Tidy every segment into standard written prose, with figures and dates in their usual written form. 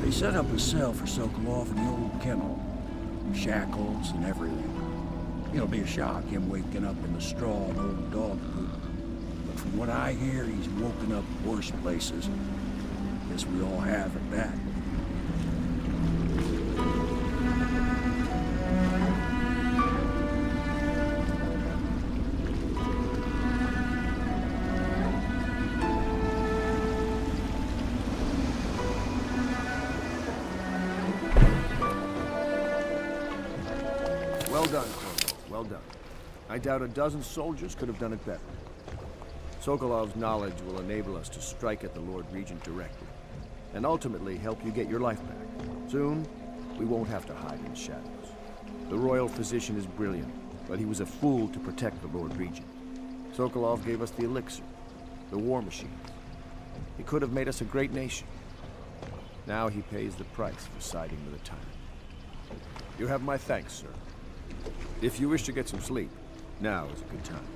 He set up a cell for Sokolov in the old kennel. Shackles and everything. It'll be a shock, him waking up in the straw and old dog poop. But from what I hear, he's woken up worse places. Guess we all have at that. Well done, Colonel. Well done. I doubt a dozen soldiers could have done it better. Sokolov's knowledge will enable us to strike at the Lord Regent directly, and ultimately help you get your life back. Soon, we won't have to hide in the shadows. The royal physician is brilliant, but he was a fool to protect the Lord Regent. Sokolov gave us the elixir, the war machine. He could have made us a great nation. Now he pays the price for siding with a tyrant. You have my thanks, sir. If you wish to get some sleep, now is a good time.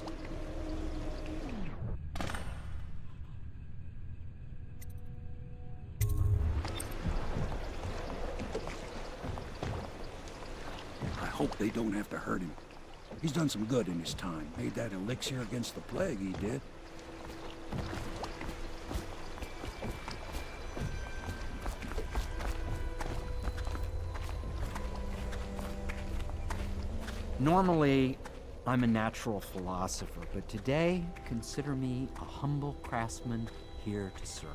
I hope they don't have to hurt him. He's done some good in his time. Made that elixir against the plague, he did. Normally, I'm a natural philosopher, but today, consider me a humble craftsman here to serve.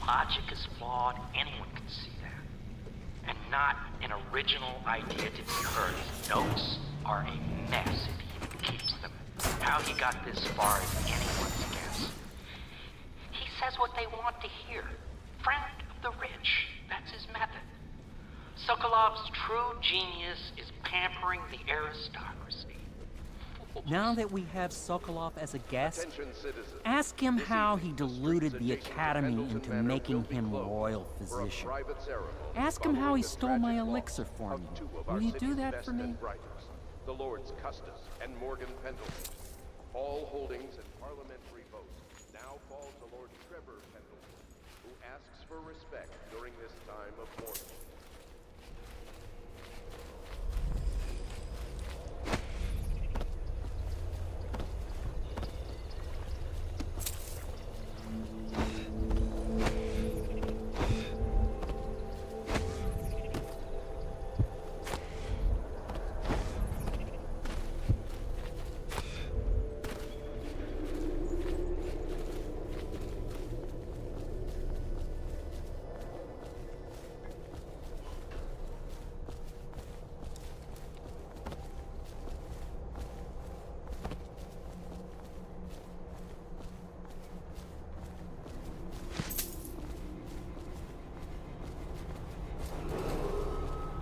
Logic is flawed, anyone can see that. And not an original idea to be heard. His notes are a mess if he even keeps them. How he got this far is anyone's guess. He says what they want to hear. Friend of the rich, that's his method. Sokolov's true genius is pampering the aristocracy. Now that we have Sokolov as a guest, ask him how he deluded the Academy into making him royal physician. Ask him how he stole my elixir for me. Will you do that for me? The Lords Custis and Morgan Pendleton. All holdings and parliamentary votes now fall to Lord Trevor Pendleton, who asks for respect during this time of mourning.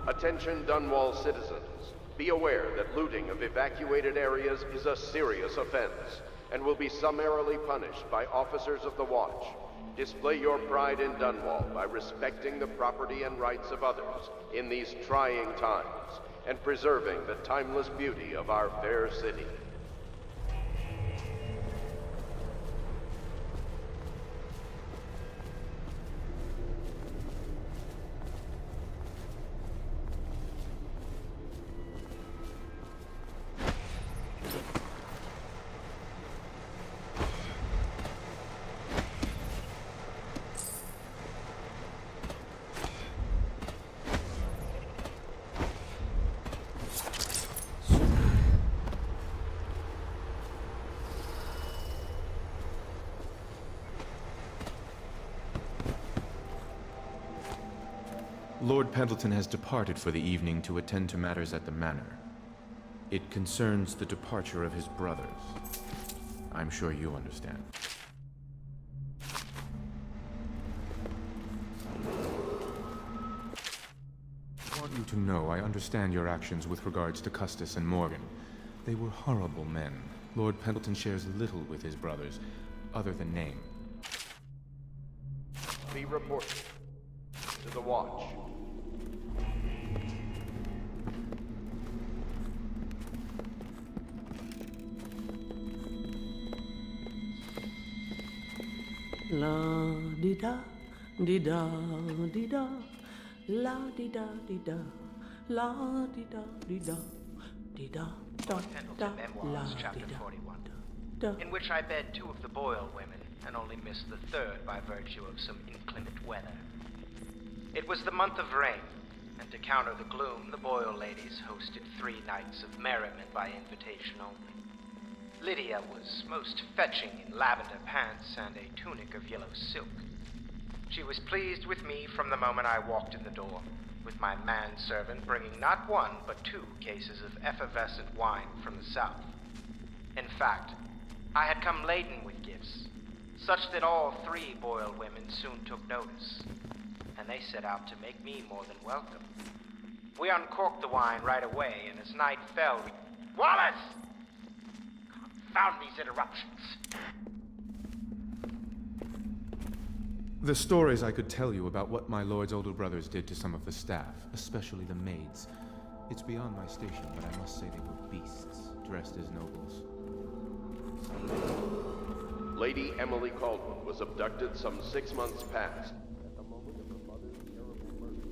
Attention Dunwall citizens. Be aware that looting of evacuated areas is a serious offense and will be summarily punished by officers of the Watch. Display your pride in Dunwall by respecting the property and rights of others in these trying times and preserving the timeless beauty of our fair city. Lord Pendleton has departed for the evening to attend to matters at the manor. It concerns the departure of his brothers. I'm sure you understand. I want you to know I understand your actions with regards to Custis and Morgan. They were horrible men. Lord Pendleton shares little with his brothers, other than name. Be reported to the Watch. La di da di da di da, la di da di da, la di da di da di da da da, la Memoirs, di Chapter da 41, da. in which I bed 2 of the Boyle women and only missed the 3rd by virtue of some inclement weather. It was the month of rain, and to counter the gloom, the Boyle ladies hosted 3 nights of merriment by invitation only. Lydia was most fetching in lavender pants and a tunic of yellow silk. She was pleased with me from the moment I walked in the door, with my manservant bringing not 1 but 2 cases of effervescent wine from the south. In fact, I had come laden with gifts, such that all 3 Boyle women soon took notice, and they set out to make me more than welcome. We uncorked the wine right away, and as night fell, we... Wallace! Confound these interruptions. The stories I could tell you about what my lord's older brothers did to some of the staff, especially the maids. It's beyond my station, but I must say they were beasts, dressed as nobles. Lady Emily Caldwell was abducted some 6 months past. At the moment of her mother's terrible murder.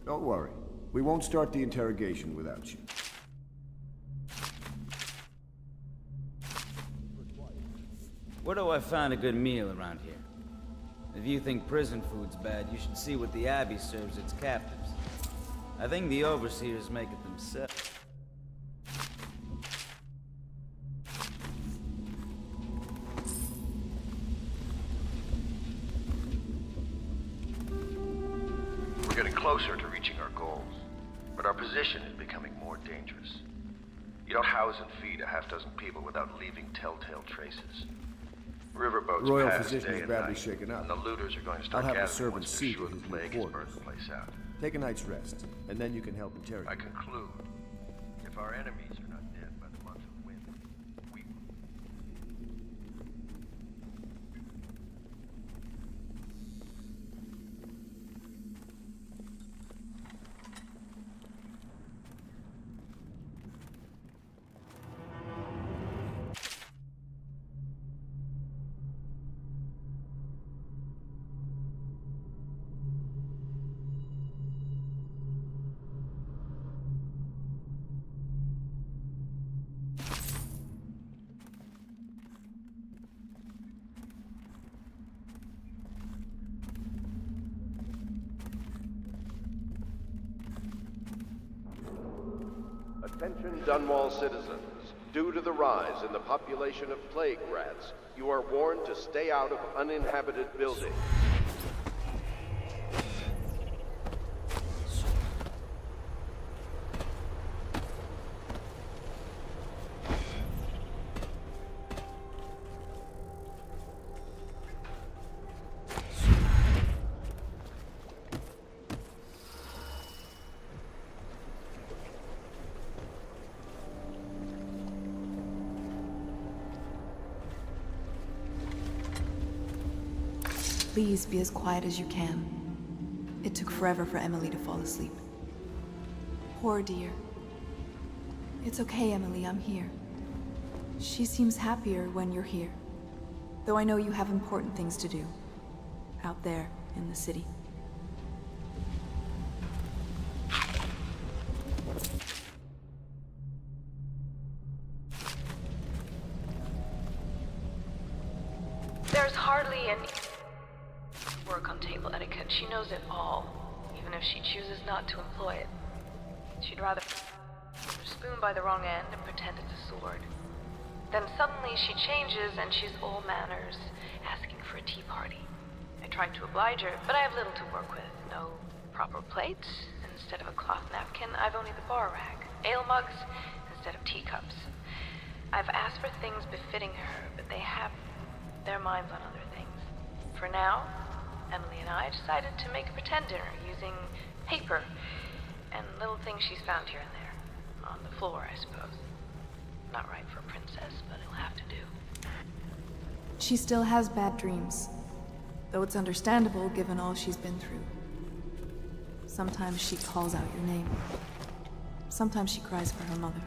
Don't worry. We won't start the interrogation without you. Where do I find a good meal around here? If you think prison food's bad, you should see what the Abbey serves its captives. I think the overseers make it themselves. We're getting closer to reaching our goals, but our position is becoming more dangerous. You don't house and feed a half-dozen people without leaving telltale traces. Riverboats Royal pass physician day is and badly night, shaken up. and the looters are going to I'll start have the gathering servants once see they're sure to the his plague has quarters. burned the place out. Take a night's rest, and then you can help I interrogate. conclude, if our enemies are not dead by the month of wind, we will. Attention Dunwall citizens. Due to the rise in the population of plague rats, you are warned to stay out of uninhabited buildings. Please be as quiet as you can. It took forever for Emily to fall asleep. Poor dear. It's okay, Emily, I'm here. She seems happier when you're here. Though I know you have important things to do. Out there, in the city. There's hardly any work on table etiquette. She knows it all, even if she chooses not to employ it. She'd rather hold her spoon by the wrong end and pretend it's a sword. Then suddenly she changes and she's all manners, asking for a tea party. I tried to oblige her, but I have little to work with. No proper plates. Instead of a cloth napkin, I've only the bar rag. Ale mugs instead of teacups. I've asked for things befitting her, but they have their minds on other things. For now, Emily and I decided to make a pretend dinner using paper and little things she's found here and there. On the floor, I suppose. Not right for a princess, but it'll have to do. She still has bad dreams, though it's understandable given all she's been through. Sometimes she calls out your name. Sometimes she cries for her mother.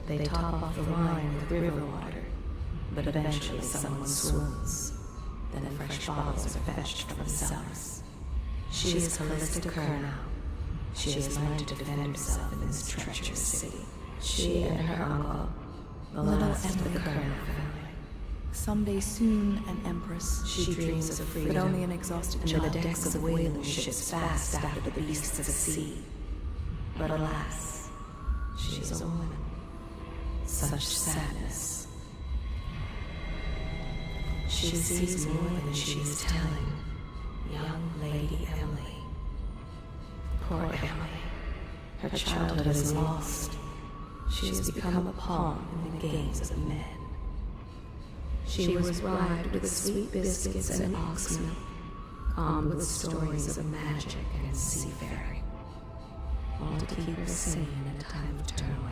They top off the wine with river water, but eventually someone swoons. Then fresh bottles are fetched from the cellars. She is Callista Kerr now. She has learned to defend herself in this treacherous city. She and her uncle, the last of the Kerr family. Someday soon an empress. She dreams of freedom, but only an exhausted and child. the decks of whaling ships fast after the beasts of the sea. But alas, she is a woman. Such sadness. She sees more than she is telling. Young Lady Emily. Poor Emily. Her childhood is lost. She has become a pawn in the games of men. She was bribed with sweet biscuits and ox milk, calmed with stories of magic and seafaring, all to keep her sane in a time of turmoil.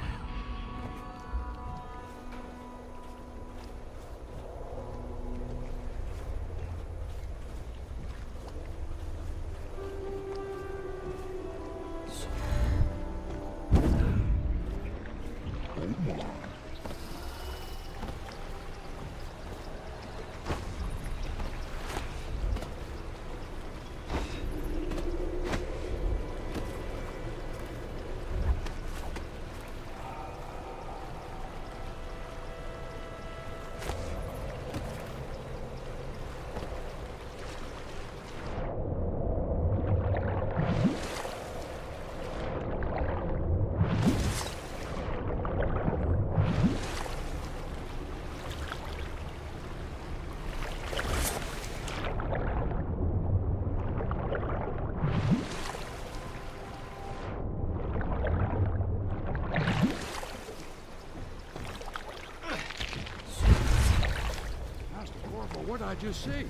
What'd I just see?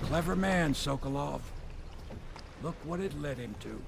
Clever man, Sokolov. Look what it led him to.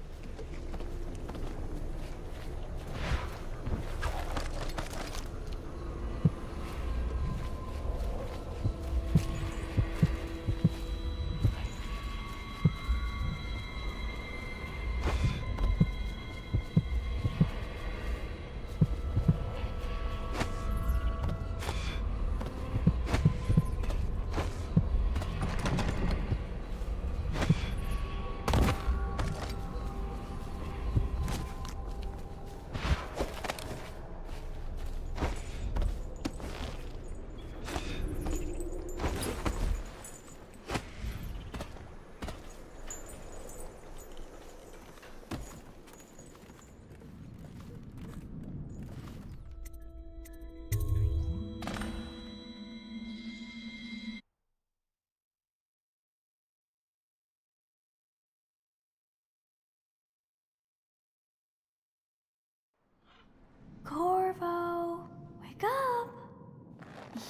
Corvo, wake up!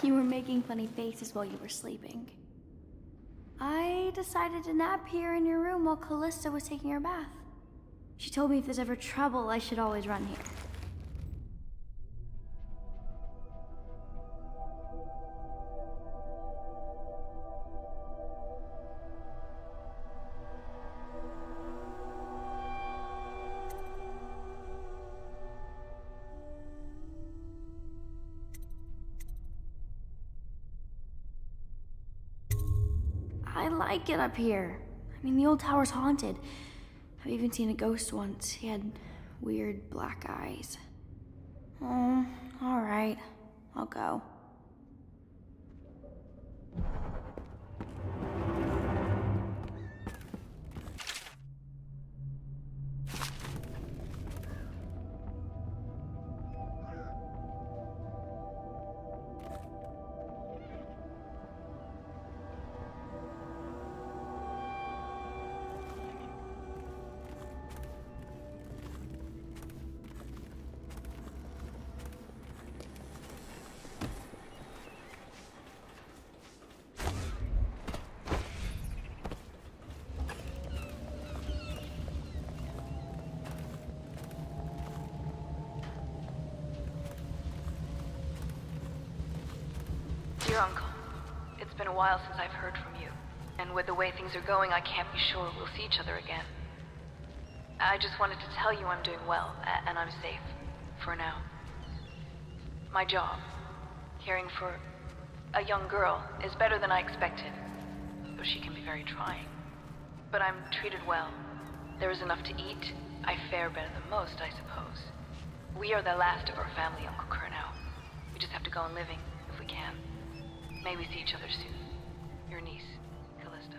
You were making funny faces while you were sleeping. I decided to nap here in your room while Callista was taking her bath. She told me if there's ever trouble, I should always run here. I like it up here. I mean, the old tower's haunted. I've even seen a ghost once. He had weird black eyes. Oh, alright. I'll go. Dear Uncle, it's been a while since I've heard from you. And with the way things are going, I can't be sure we'll see each other again. I just wanted to tell you I'm doing well, and I'm safe. For now. My job, caring for a young girl, is better than I expected. Though she can be very trying. But I'm treated well. There is enough to eat. I fare better than most, I suppose. We are the last of our family, Uncle Kurnow. We just have to go on living, if we can. May we see each other soon. Your niece, Callista.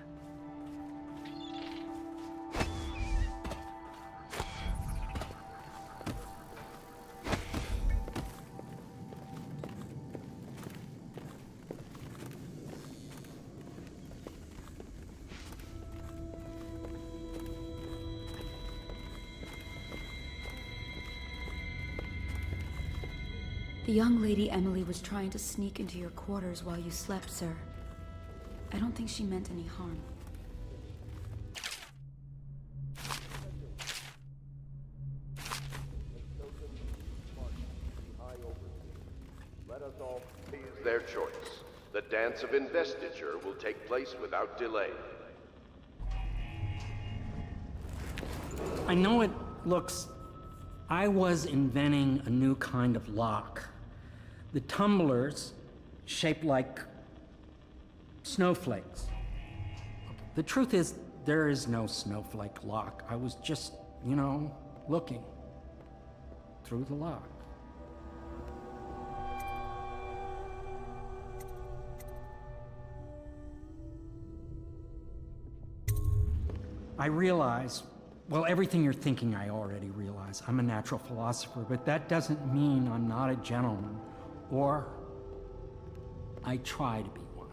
The young lady Emily was trying to sneak into your quarters while you slept, sir. I don't think she meant any harm. Let us all please their choice. The dance of investiture will take place without delay. I know it looks... I was inventing a new kind of lock. The tumblers, shaped like snowflakes. The truth is, there is no snowflake lock. I was just, you know, looking through the lock. I realize, well, everything you're thinking I already realize. I'm a natural philosopher, but that doesn't mean I'm not a gentleman, or I try to be one.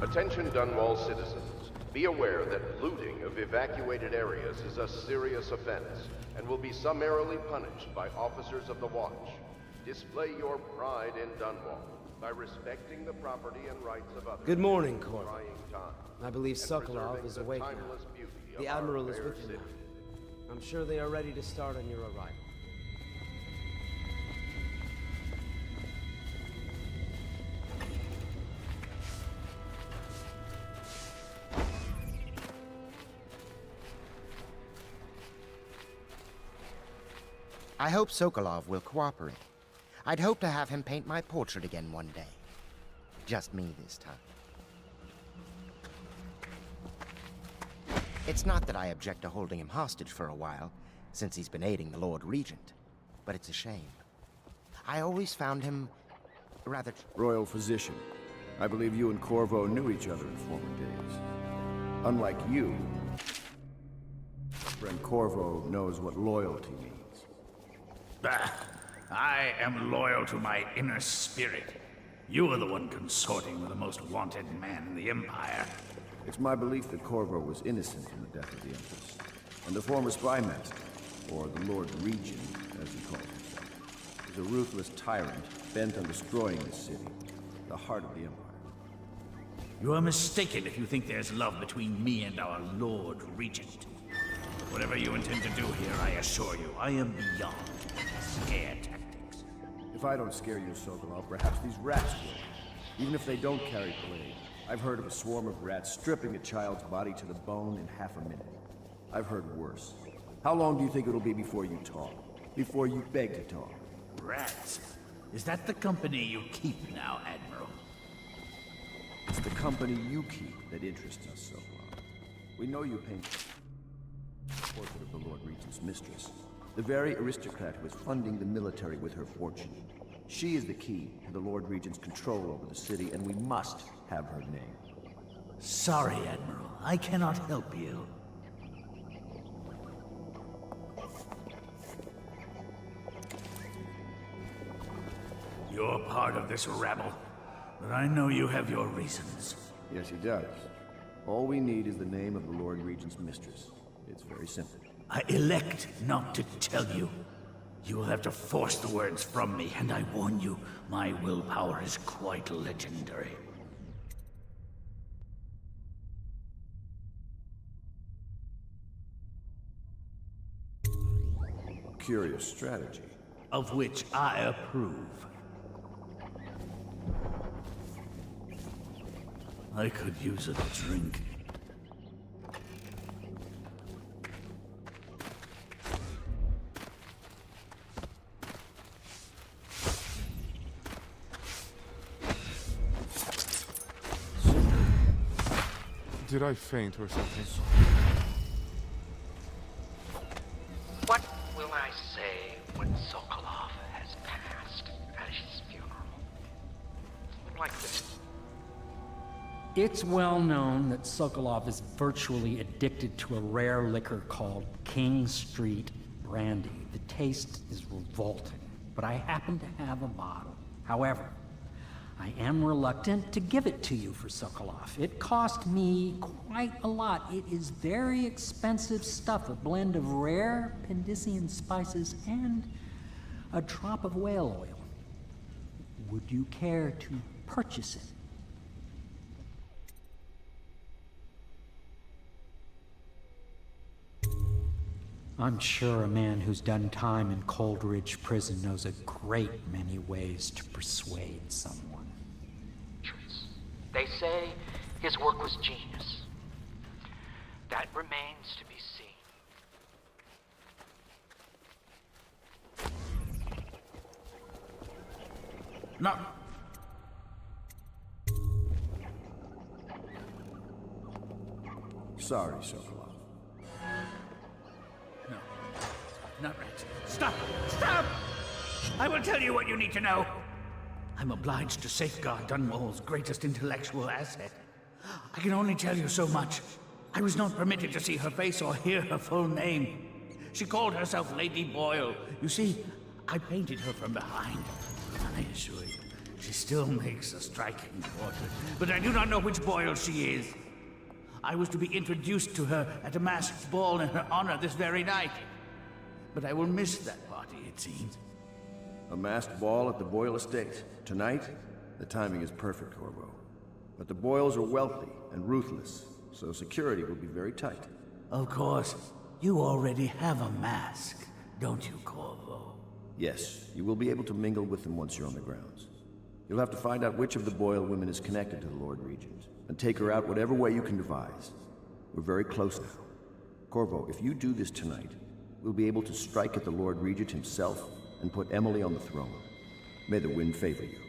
Attention Dunwall citizens. Be aware that looting of evacuated areas is a serious offense and will be summarily punished by officers of the Watch. Display your pride in Dunwall by respecting the property and rights of others. Good morning, Corvo. I believe Sokolov is awake now. The Admiral is with him now. I'm sure they are ready to start on your arrival. I hope Sokolov will cooperate. I'd hope to have him paint my portrait again one day. Just me this time. It's not that I object to holding him hostage for a while, since he's been aiding the Lord Regent, but it's a shame. I always found him rather... Royal physician. I believe you and Corvo knew each other in former days. Unlike you, friend Corvo knows what loyalty means. Bah! I am loyal to my inner spirit. You are the one consorting with the most wanted man in the Empire. It's my belief that Corvo was innocent in the death of the Empress, and the former spy master, or the Lord Regent, as he calls himself, is a ruthless tyrant bent on destroying this city, the heart of the Empire. You are mistaken if you think there's love between me and our Lord Regent. Whatever you intend to do here, I assure you, I am beyond scare tactics. If I don't scare you, Sokolov, perhaps these rats will. Even if they don't carry blade. I've heard of a swarm of rats stripping a child's body to the bone in half a minute. I've heard worse. How long do you think it'll be before you talk? Before you beg to talk? Rats? Is that the company you keep now, Admiral? It's the company you keep that interests us, Sokolov. We know you paint the portrait of the Lord Regent's mistress. The very aristocrat who is funding the military with her fortune. She is the key to the Lord Regent's control over the city, and we must have her name. Sorry, Admiral. I cannot help you. You're part of this rabble, but I know you have your reasons. Yes, he does. All we need is the name of the Lord Regent's mistress. It's very simple. I elect not to tell you. You will have to force the words from me, and I warn you, my willpower is quite legendary. Curious strategy. Of which I approve. I could use a drink. Did I faint or something? What will I say when Sokolov has passed at his funeral? Like this. It's well known that Sokolov is virtually addicted to a rare liquor called King Street Brandy. The taste is revolting, but I happen to have a bottle. However, I am reluctant to give it to you for Sokolov. It cost me quite a lot. It is very expensive stuff, a blend of rare Pendician spices and a drop of whale oil. Would you care to purchase it? I'm sure a man who's done time in Coldridge Prison knows a great many ways to persuade someone. They say his work was genius. That remains to be seen. No. Sorry, Sokolov. No. Not right. Stop! Stop! I will tell you what you need to know. I'm obliged to safeguard Dunwall's greatest intellectual asset. I can only tell you so much. I was not permitted to see her face or hear her full name. She called herself Lady Boyle. You see, I painted her from behind. I assure you, she still makes a striking portrait, but I do not know which Boyle she is. I was to be introduced to her at a masked ball in her honor this very night. But I will miss that party, it seems. A masked ball at the Boyle estate. Tonight? The timing is perfect, Corvo. But the Boyles are wealthy and ruthless, so security will be very tight. Of course. You already have a mask, don't you, Corvo? Yes, you will be able to mingle with them once you're on the grounds. You'll have to find out which of the Boyle women is connected to the Lord Regent, and take her out whatever way you can devise. We're very close now. Corvo, if you do this tonight, we'll be able to strike at the Lord Regent himself and put Emily on the throne. May the wind favor you.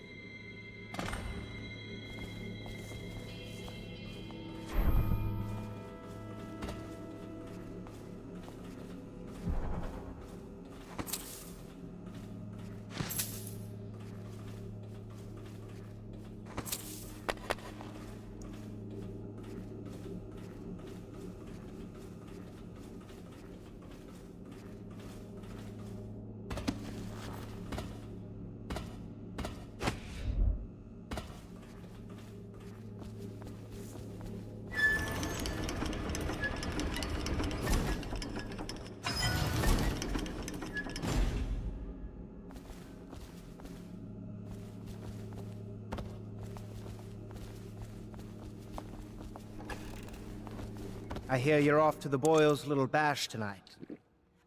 I hear you're off to the Boyles' little bash tonight.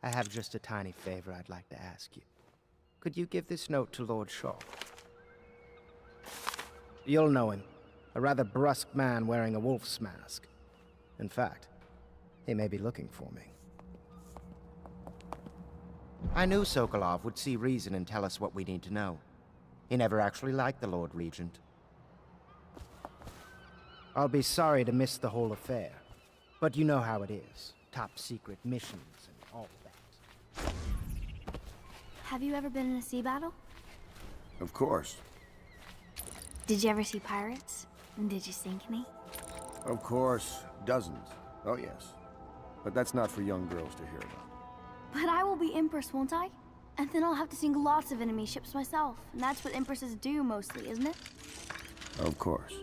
I have just a tiny favor I'd like to ask you. Could you give this note to Lord Shaw? You'll know him. A rather brusque man wearing a wolf's mask. In fact, he may be looking for me. I knew Sokolov would see reason and tell us what we need to know. He never actually liked the Lord Regent. I'll be sorry to miss the whole affair. But you know how it is. Top secret missions and all that. Have you ever been in a sea battle? Of course. Did you ever see pirates? And did you sink any? Of course. Dozens. Oh yes. But that's not for young girls to hear about. But I will be Empress, won't I? And then I'll have to sink lots of enemy ships myself. And that's what empresses do mostly, isn't it? Of course.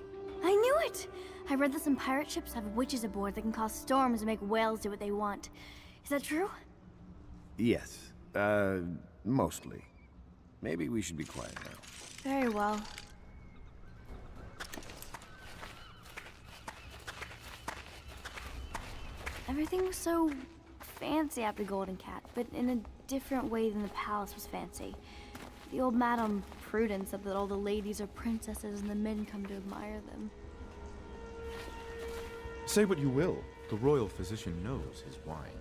I knew it! I read that some pirate ships have witches aboard that can cause storms and make whales do what they want. Is that true? Yes. Mostly. Maybe we should be quiet now. Very well. Everything was so fancy at the Golden Cat, but in a different way than the palace was fancy. The old Madame Prudence said that all the ladies are princesses and the men come to admire them. Say what you will, the royal physician knows his wines.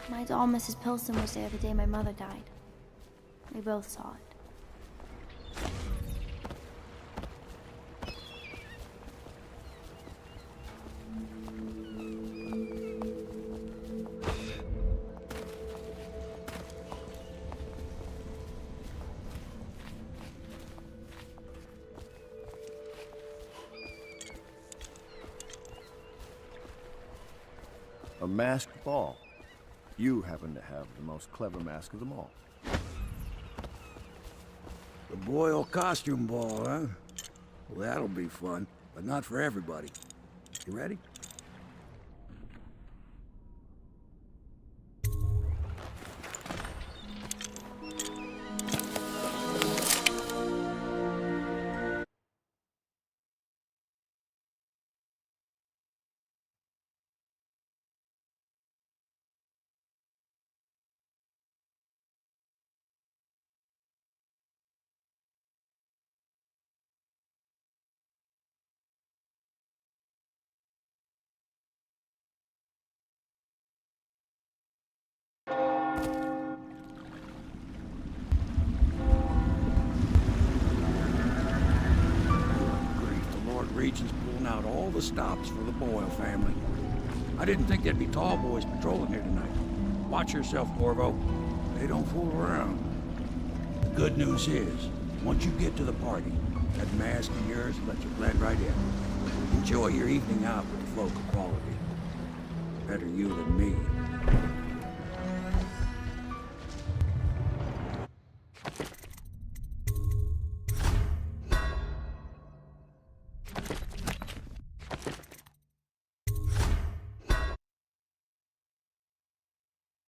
My doll, Mrs. Pilson, was there the day my mother died. We both saw it. A masked ball. You happen to have the most clever mask of them all. The Boyle costume ball, huh? Well, that'll be fun, but not for everybody. You ready? Regent's pulling out all the stops for the Boyle family. I didn't think there'd be tall boys patrolling here tonight. Watch yourself, Corvo. They don't fool around. The good news is, once you get to the party, that mask of yours will let you blend right in. Enjoy your evening out with the folk of quality. Better you than me.